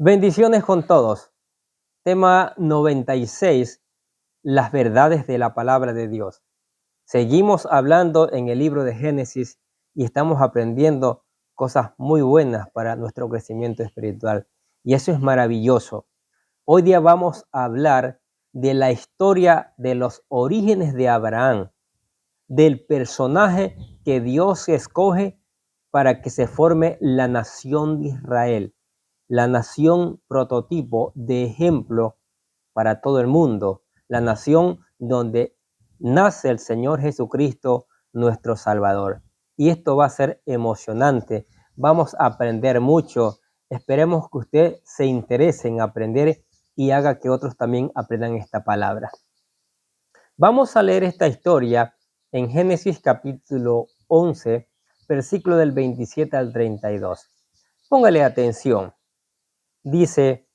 Bendiciones con todos. Tema 96. Las verdades de la palabra de Dios. Seguimos hablando en el libro de Génesis y estamos aprendiendo cosas muy buenas para nuestro crecimiento espiritual. Y eso es maravilloso. Hoy día vamos a hablar de la historia de los orígenes de Abraham, del personaje que Dios escoge para que se forme la nación de Israel, la nación prototipo de ejemplo para todo el mundo, la nación donde nace el Señor Jesucristo, nuestro Salvador. Y esto va a ser emocionante, vamos a aprender mucho. Esperemos que usted se interese en aprender y haga que otros también aprendan esta palabra. Vamos a leer esta historia en Génesis capítulo 11, versículo del 27 al 32. Póngale atención. Dice: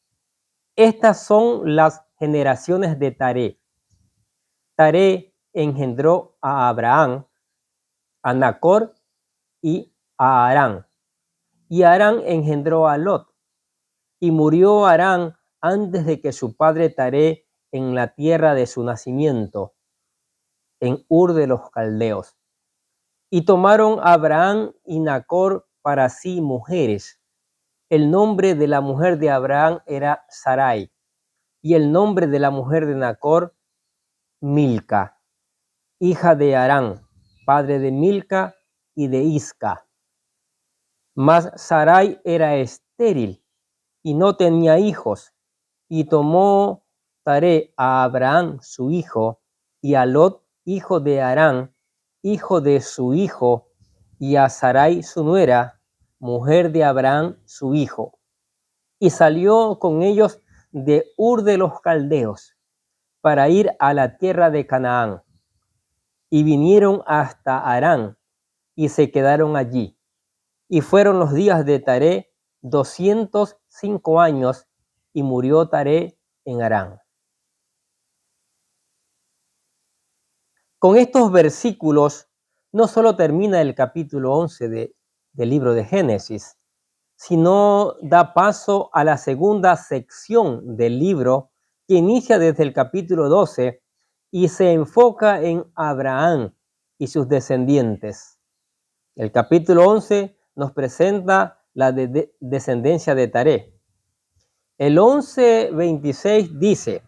estas son las generaciones de Taré. Taré engendró a Abraham, a Nacor y a Harán. Y Harán engendró a Lot. Y murió Harán antes de que su padre Taré en la tierra de su nacimiento, en Ur de los Caldeos. Y tomaron a Abraham y Nacor para sí mujeres. El nombre de la mujer de Abraham era Sarai, y el nombre de la mujer de Nacor, Milca, hija de Harán, padre de Milca y de Isca. Mas Sarai era estéril y no tenía hijos, y tomó Taré a Abraham su hijo, y a Lot, hijo de Harán, hijo de su hijo, y a Sarai su nuera, mujer de Abraham su hijo. Y salió con ellos de Ur de los Caldeos para ir a la tierra de Canaán. Y vinieron hasta Harán y se quedaron allí. Y fueron los días de Taré 205 años, y murió Taré en Harán. Con estos versículos no solo termina el capítulo 11 del libro de Génesis, sino da paso a la segunda sección del libro, que inicia desde el capítulo 12 y se enfoca en Abraham y sus descendientes. El capítulo 11 nos presenta la descendencia de Taré. El 11:26 dice: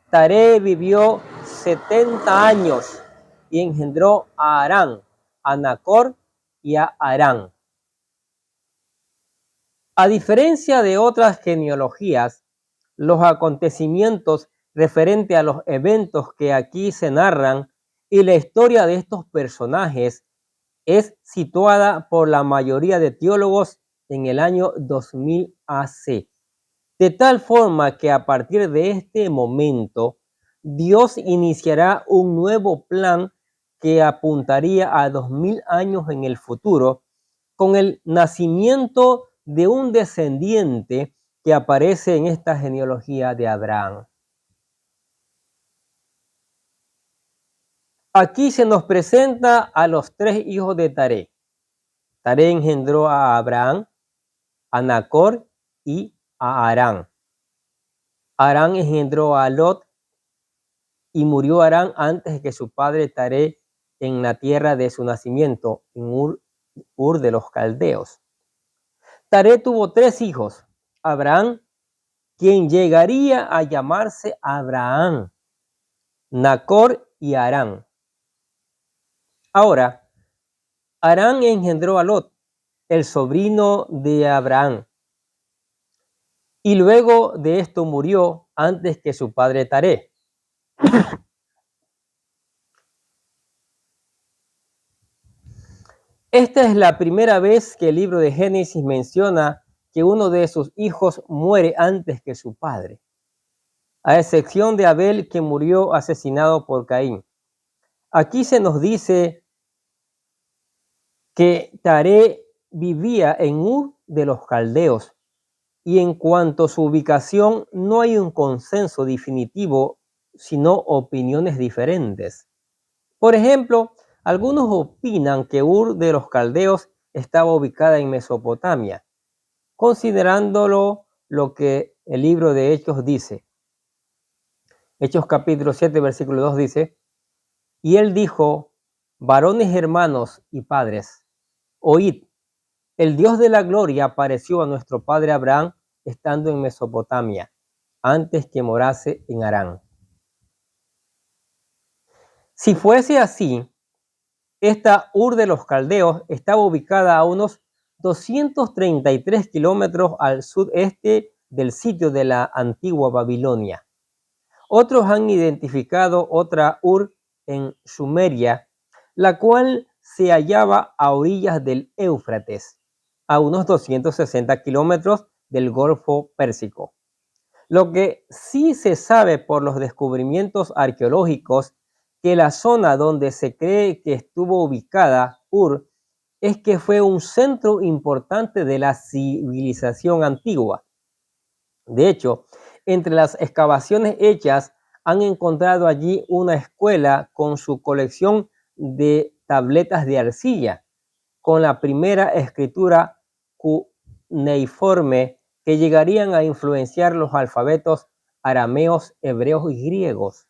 Taré vivió 70 años y engendró a Harán, a Nacor y a Harán. A diferencia de otras genealogías, los acontecimientos referentes a los eventos que aquí se narran y la historia de estos personajes es situada por la mayoría de teólogos en el año 2000 AC. De tal forma que a partir de este momento, Dios iniciará un nuevo plan que apuntaría a 2000 años en el futuro, con el nacimiento de un descendiente que aparece en esta genealogía de Abraham. Aquí se nos presenta a los tres hijos de Taré. Taré engendró a Abraham, a Nacor y a Harán. Harán engendró a Lot, y murió Harán antes de que su padre Taré en la tierra de su nacimiento, en Ur de los Caldeos. Taré tuvo tres hijos: Abraham, quien llegaría a llamarse Abraham, Nacor y Harán. Ahora, Harán engendró a Lot, el sobrino de Abraham, y luego de esto murió antes que su padre Taré. Esta es la primera vez que el libro de Génesis menciona que uno de sus hijos muere antes que su padre, a excepción de Abel, que murió asesinado por Caín. Aquí se nos dice que Taré vivía en Ur de los Caldeos, y en cuanto a su ubicación no hay un consenso definitivo, sino opiniones diferentes. Por ejemplo, algunos opinan que Ur de los Caldeos estaba ubicada en Mesopotamia, considerándolo lo que el libro de Hechos dice. Hechos capítulo 7, versículo 2 dice: y él dijo: varones hermanos y padres, oíd, el Dios de la gloria apareció a nuestro padre Abraham estando en Mesopotamia, antes que morase en Harán. Si fuese así, esta Ur de los Caldeos estaba ubicada a unos 233 kilómetros al sudeste del sitio de la antigua Babilonia. Otros han identificado otra Ur en Sumeria, la cual se hallaba a orillas del Éufrates, a unos 260 kilómetros del Golfo Pérsico. Lo que sí se sabe por los descubrimientos arqueológicos que la zona donde se cree que estuvo ubicada Ur es que fue un centro importante de la civilización antigua. De hecho, entre las excavaciones hechas han encontrado allí una escuela con su colección de tabletas de arcilla, con la primera escritura cuneiforme que llegarían a influenciar los alfabetos arameos, hebreos y griegos.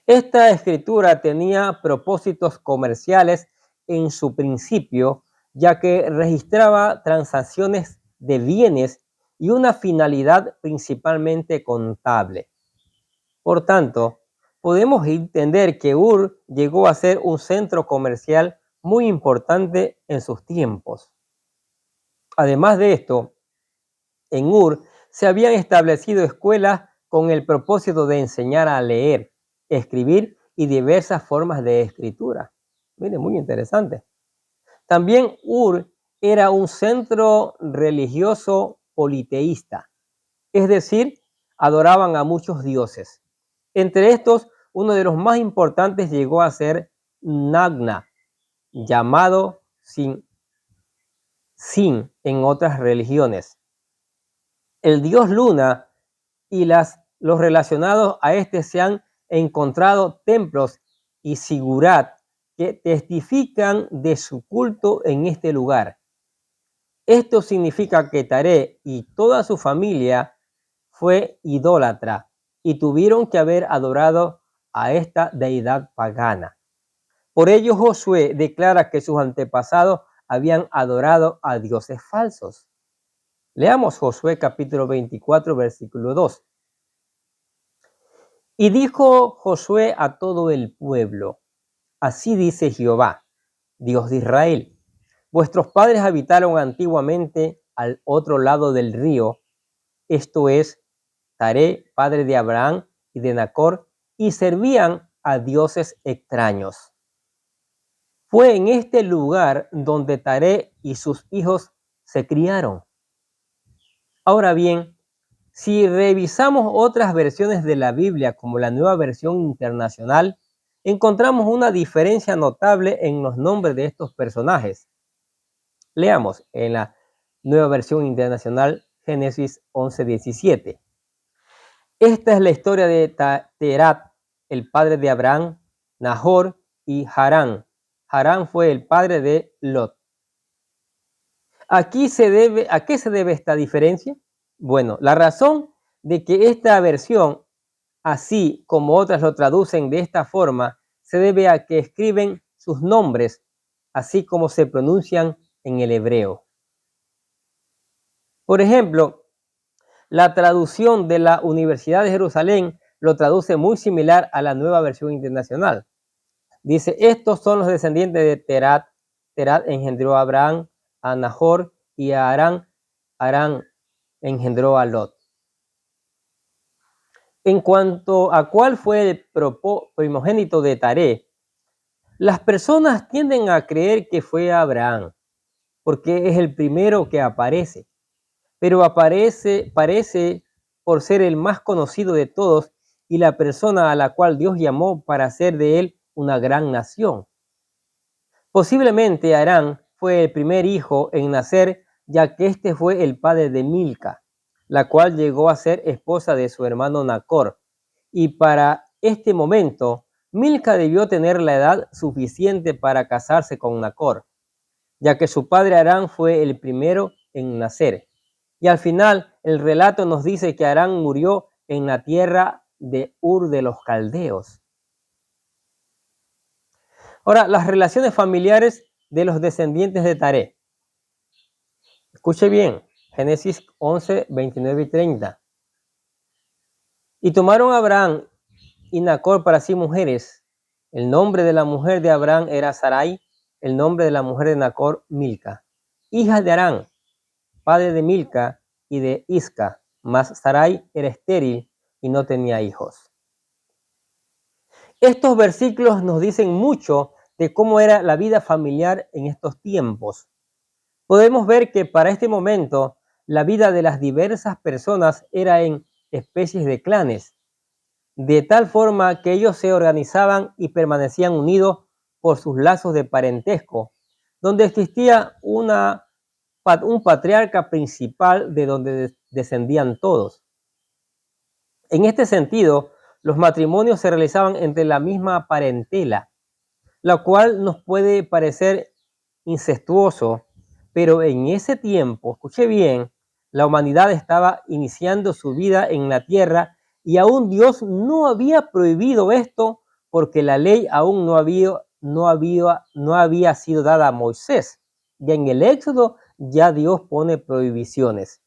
Esta escritura tenía propósitos comerciales en su principio, ya que registraba transacciones de bienes y una finalidad principalmente contable. Por tanto, podemos entender que Ur llegó a ser un centro comercial muy importante en sus tiempos. Además de esto, en Ur se habían establecido escuelas con el propósito de enseñar a leer, escribir y diversas formas de escritura. Mire, muy interesante. También Ur era un centro religioso politeísta, es decir, adoraban a muchos dioses. Entre estos, uno de los más importantes llegó a ser Nagna, llamado Sin en otras religiones. El dios Luna y los relacionados a este se han encontrado templos y sigurat que testifican de su culto en este lugar. Esto significa que Taré y toda su familia fue idólatra y tuvieron que haber adorado a esta deidad pagana. Por ello Josué declara que sus antepasados habían adorado a dioses falsos. Leamos Josué capítulo 24, versículo 2. Y dijo Josué a todo el pueblo: así dice Jehová, Dios de Israel: vuestros padres habitaron antiguamente al otro lado del río, esto es, Taré, padre de Abraham y de Nacor, y servían a dioses extraños. Fue en este lugar donde Taré y sus hijos se criaron. Ahora bien, si revisamos otras versiones de la Biblia, como la Nueva Versión Internacional, encontramos una diferencia notable en los nombres de estos personajes. Leamos en la Nueva Versión Internacional, Génesis 11:17. Esta es la historia de Terat, el padre de Abraham, Nahor y Harán. Harán fue el padre de Lot. ¿A qué se debe esta diferencia? Bueno, la razón de que esta versión, así como otras lo traducen de esta forma, se debe a que escriben sus nombres, así como se pronuncian en el hebreo. Por ejemplo, la traducción de la Universidad de Jerusalén lo traduce muy similar a la Nueva Versión Internacional. Dice: estos son los descendientes de Terat. Terat engendró a Abraham, a Nahor y a Harán. Harán engendró a Lot. En cuanto a cuál fue el primogénito de Taré, las personas tienden a creer que fue Abraham, porque es el primero que aparece, pero parece por ser el más conocido de todos y la persona a la cual Dios llamó para hacer de él una gran nación. Posiblemente Harán fue el primer hijo en nacer, ya que este fue el padre de Milca, la cual llegó a ser esposa de su hermano Nacor. Y para este momento, Milca debió tener la edad suficiente para casarse con Nacor, ya que su padre Harán fue el primero en nacer. Y al final el relato nos dice que Arán murió en la tierra de Ur de los Caldeos. Ahora, las relaciones familiares de los descendientes de Taré. Escuche bien, Génesis 11, 29 y 30. Y tomaron a Abraham y Nacor para sí mujeres. El nombre de la mujer de Abraham era Sarai, el nombre de la mujer de Nacor, Milca, hija de Arán, padre de Milca y de Isca, mas Sarai era estéril y no tenía hijos. Estos versículos nos dicen mucho de cómo era la vida familiar en estos tiempos. Podemos ver que para este momento la vida de las diversas personas era en especies de clanes, de tal forma que ellos se organizaban y permanecían unidos por sus lazos de parentesco, donde existía un patriarca principal de donde descendían todos. En este sentido, los matrimonios se realizaban entre la misma parentela, la cual nos puede parecer incestuoso, pero en ese tiempo, escuche bien, la humanidad estaba iniciando su vida en la tierra y aún Dios no había prohibido esto porque la ley aún no había sido dada a Moisés. Y en el Éxodo ya Dios pone prohibiciones.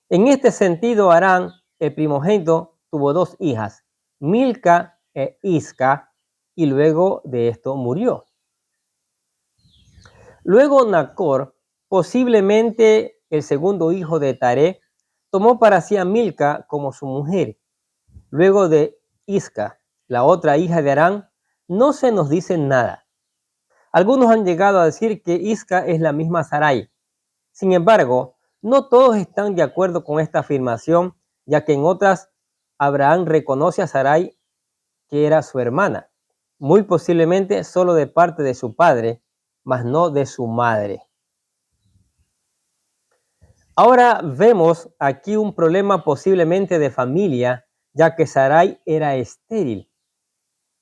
En este sentido, Arán, el primogénito, tuvo dos hijas, Milca e Isca, y luego de esto murió. Luego Nacor, posiblemente el segundo hijo de Taré, tomó para sí a Milca como su mujer. Luego de Isca, la otra hija de Arán, no se nos dice nada. Algunos han llegado a decir que Isca es la misma Sarai. Sin embargo, no todos están de acuerdo con esta afirmación, ya que en otras Abraham reconoce a Sarai que era su hermana, muy posiblemente solo de parte de su padre, mas no de su madre. Ahora vemos aquí un problema posiblemente de familia, ya que Sarai era estéril.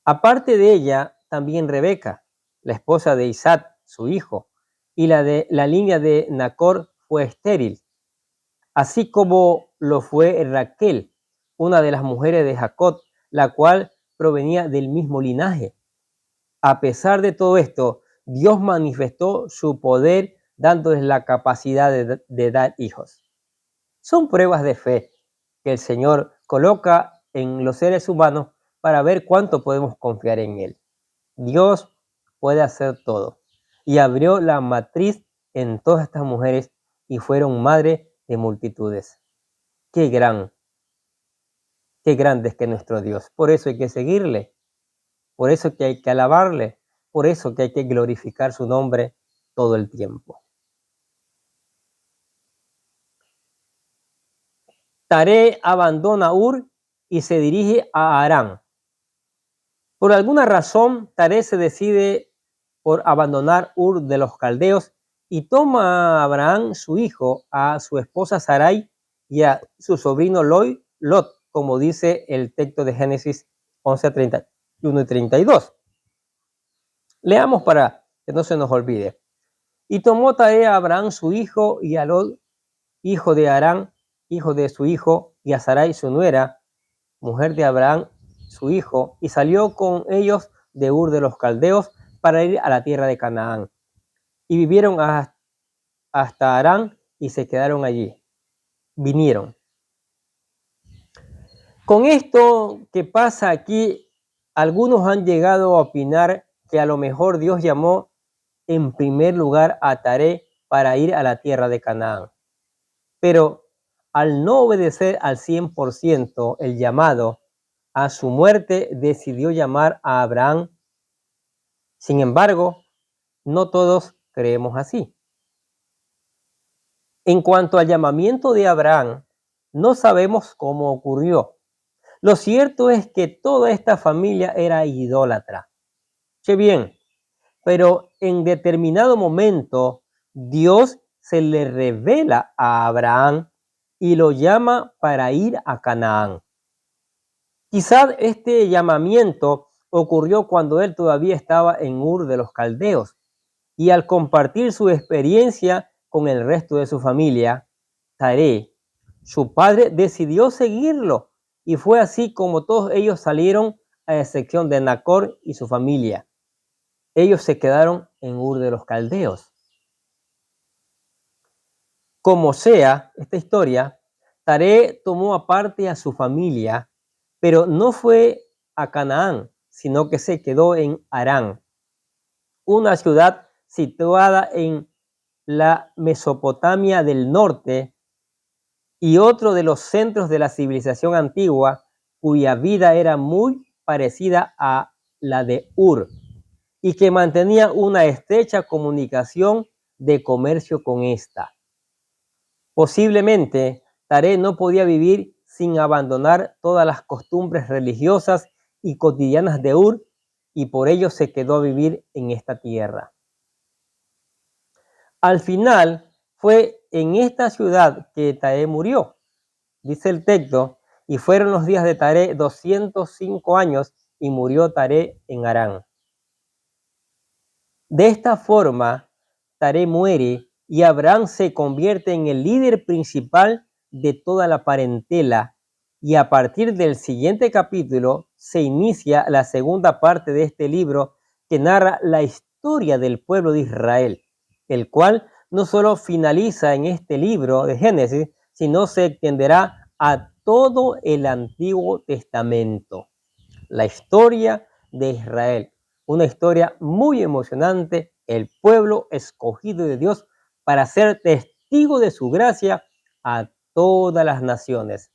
Aparte de ella, también Rebeca, la esposa de Isaac, su hijo, y la línea de Nacor fue estéril, así como lo fue Raquel, una de las mujeres de Jacob, la cual provenía del mismo linaje. A pesar de todo esto, Dios manifestó su poder dándoles la capacidad de dar hijos. Son pruebas de fe que el Señor coloca en los seres humanos para ver cuánto podemos confiar en Él. Dios puede hacer todo. Y abrió la matriz en todas estas mujeres y fueron madre de multitudes. Qué grande es que nuestro Dios. Por eso hay que seguirle. Por eso que hay que alabarle. Por eso que hay que glorificar su nombre todo el tiempo. Taré abandona Ur y se dirige a Harán. Por alguna razón, Taré se decide por abandonar Ur de los Caldeos y toma a Abraham, su hijo, a su esposa Sarai y a su sobrino Lot, como dice el texto de Génesis 11, 31 y 32. Leamos para que no se nos olvide. Y tomó Taré a Abraham, su hijo, y a Lot, hijo de Harán, hijo de su hijo, y a Sarai, su nuera, mujer de Abraham, su hijo, y salió con ellos de Ur de los Caldeos para ir a la tierra de Canaán. Y vivieron hasta Harán y se quedaron allí. Vinieron. Con esto que pasa aquí, algunos han llegado a opinar que a lo mejor Dios llamó en primer lugar a Taré para ir a la tierra de Canaán. Pero al no obedecer al 100% el llamado, a su muerte decidió llamar a Abraham. Sin embargo, no todos creemos así. En cuanto al llamamiento de Abraham, no sabemos cómo ocurrió. Lo cierto es que toda esta familia era idólatra. Qué bien, pero en determinado momento Dios se le revela a Abraham y lo llama para ir a Canaán. Quizás este llamamiento ocurrió cuando él todavía estaba en Ur de los Caldeos y al compartir su experiencia con el resto de su familia, Taré, su padre decidió seguirlo, y fue así como todos ellos salieron, a excepción de Nacor y su familia. Ellos se quedaron en Ur de los Caldeos. Como sea esta historia, Taré tomó aparte a su familia, pero no fue a Canaán, sino que se quedó en Harán, una ciudad situada en la Mesopotamia del norte y otro de los centros de la civilización antigua, cuya vida era muy parecida a la de Ur y que mantenía una estrecha comunicación de comercio con esta. Posiblemente, Taré no podía vivir sin abandonar todas las costumbres religiosas y cotidianas de Ur, y por ello se quedó a vivir en esta tierra. Al final, fue en esta ciudad que Taré murió. Dice el texto, y fueron los días de Taré 205 años, y murió Taré en Harán. De esta forma, Taré muere y Abraham se convierte en el líder principal de toda la parentela, y a partir del siguiente capítulo se inicia la segunda parte de este libro, que narra la historia del pueblo de Israel, el cual no solo finaliza en este libro de Génesis, sino se extenderá a todo el Antiguo Testamento. La historia de Israel, una historia muy emocionante, el pueblo escogido de Dios para ser testigo de su gracia a todas las naciones,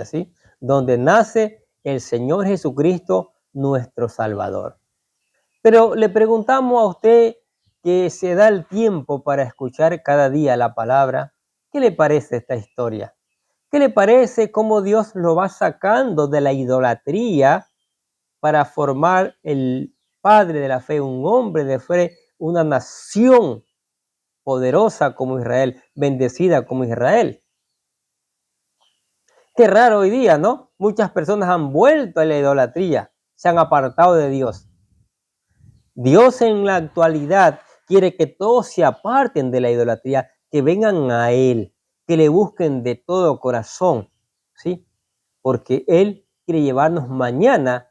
¿sí? Donde nace el Señor Jesucristo, nuestro Salvador. Pero le preguntamos a usted, que se da el tiempo para escuchar cada día la palabra, ¿qué le parece esta historia? ¿Qué le parece cómo Dios lo va sacando de la idolatría para formar el padre de la fe, un hombre de fe, una nación poderosa como Israel, bendecida como Israel? Qué raro hoy día, ¿no? Muchas personas han vuelto a la idolatría, se han apartado de Dios. Dios en la actualidad quiere que todos se aparten de la idolatría, que vengan a Él, que le busquen de todo corazón, ¿sí? Porque Él quiere llevarnos mañana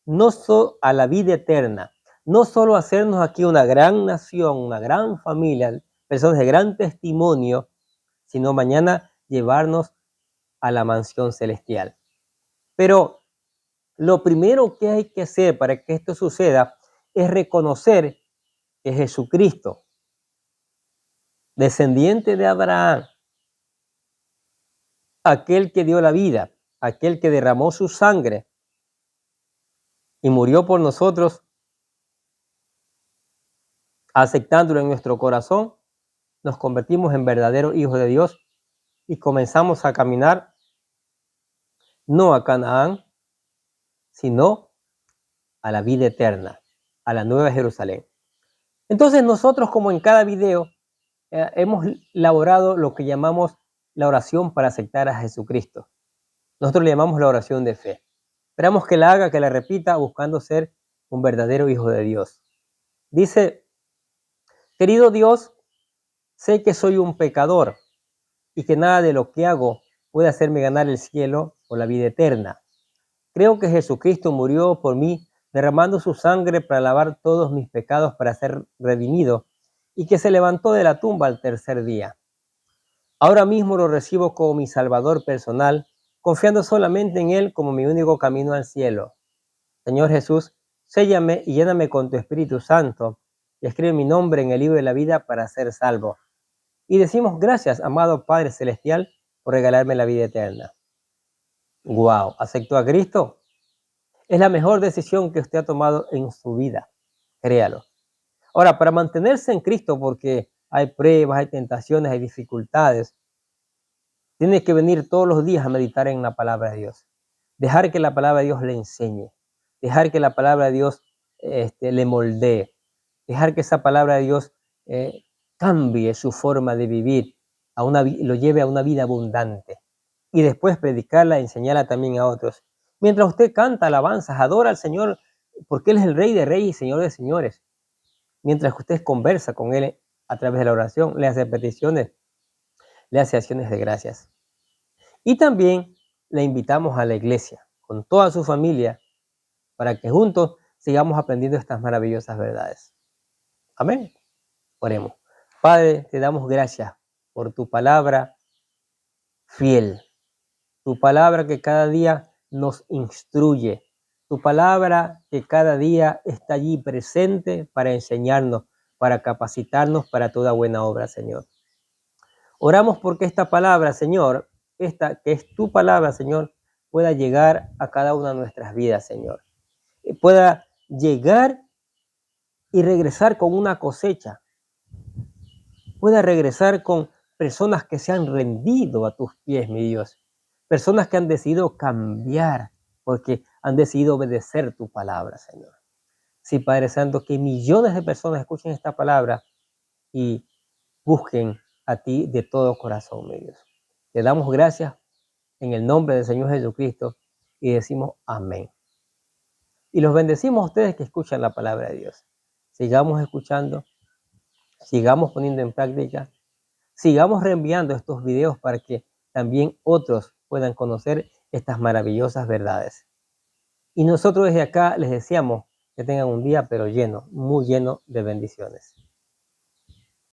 no solo a la vida eterna, no solo hacernos aquí una gran nación, una gran familia, personas de gran testimonio, sino mañana llevarnos a la mansión celestial. Pero lo primero que hay que hacer para que esto suceda es reconocer que Jesucristo, descendiente de Abraham, aquel que dio la vida, aquel que derramó su sangre y murió por nosotros, aceptándolo en nuestro corazón, nos convertimos en verdaderos hijos de Dios y comenzamos a caminar no a Canaán, sino a la vida eterna, a la nueva Jerusalén. Entonces nosotros, como en cada video, hemos elaborado lo que llamamos la oración para aceptar a Jesucristo. Nosotros le llamamos la oración de fe. Esperamos que la haga, que la repita, buscando ser un verdadero hijo de Dios. Dice: querido Dios, sé que soy un pecador y que nada de lo que hago puede hacerme ganar el cielo o la vida eterna. Creo que Jesucristo murió por mí, derramando su sangre para lavar todos mis pecados, para ser redimido, y que se levantó de la tumba al tercer día. Ahora mismo lo recibo como mi Salvador personal, confiando solamente en Él como mi único camino al cielo. Señor Jesús, séllame y lléname con tu Espíritu Santo, y escribe mi nombre en el libro de la vida para ser salvo. Y decimos gracias, amado Padre Celestial, por regalarme la vida eterna. ¡Wow! ¿Aceptó a Cristo? Es la mejor decisión que usted ha tomado en su vida. Créalo. Ahora, para mantenerse en Cristo, porque hay pruebas, hay tentaciones, hay dificultades, tiene que venir todos los días a meditar en la palabra de Dios. Dejar que la palabra de Dios le enseñe. Dejar que la palabra de Dios le moldee. Dejar que esa palabra de Dios cambie su forma de vivir, lo lleve a una vida abundante. Y después predicarla, enseñarla también a otros. Mientras usted canta alabanzas, adora al Señor, porque Él es el Rey de Reyes y Señor de Señores. Mientras usted conversa con Él a través de la oración, le hace peticiones, le hace acciones de gracias. Y también le invitamos a la iglesia con toda su familia para que juntos sigamos aprendiendo estas maravillosas verdades. Amén. Oremos. Padre, te damos gracias por tu palabra fiel, tu palabra que cada día nos instruye, tu palabra que cada día está allí presente para enseñarnos, para capacitarnos para toda buena obra, Señor. Oramos porque esta palabra, Señor, esta que es tu palabra, Señor, pueda llegar a cada una de nuestras vidas, Señor. Pueda llegar y regresar con una cosecha. Pueda regresar con personas que se han rendido a tus pies, mi Dios. Personas que han decidido cambiar porque han decidido obedecer tu palabra, Señor. Sí, Padre Santo, que millones de personas escuchen esta palabra y busquen a ti de todo corazón, mi Dios. Te damos gracias en el nombre del Señor Jesucristo y decimos amén. Y los bendecimos a ustedes que escuchan la palabra de Dios. Sigamos escuchando, sigamos poniendo en práctica, sigamos reenviando estos videos para que también otros puedan conocer estas maravillosas verdades. Y nosotros desde acá les deseamos que tengan un día pero lleno, muy lleno de bendiciones.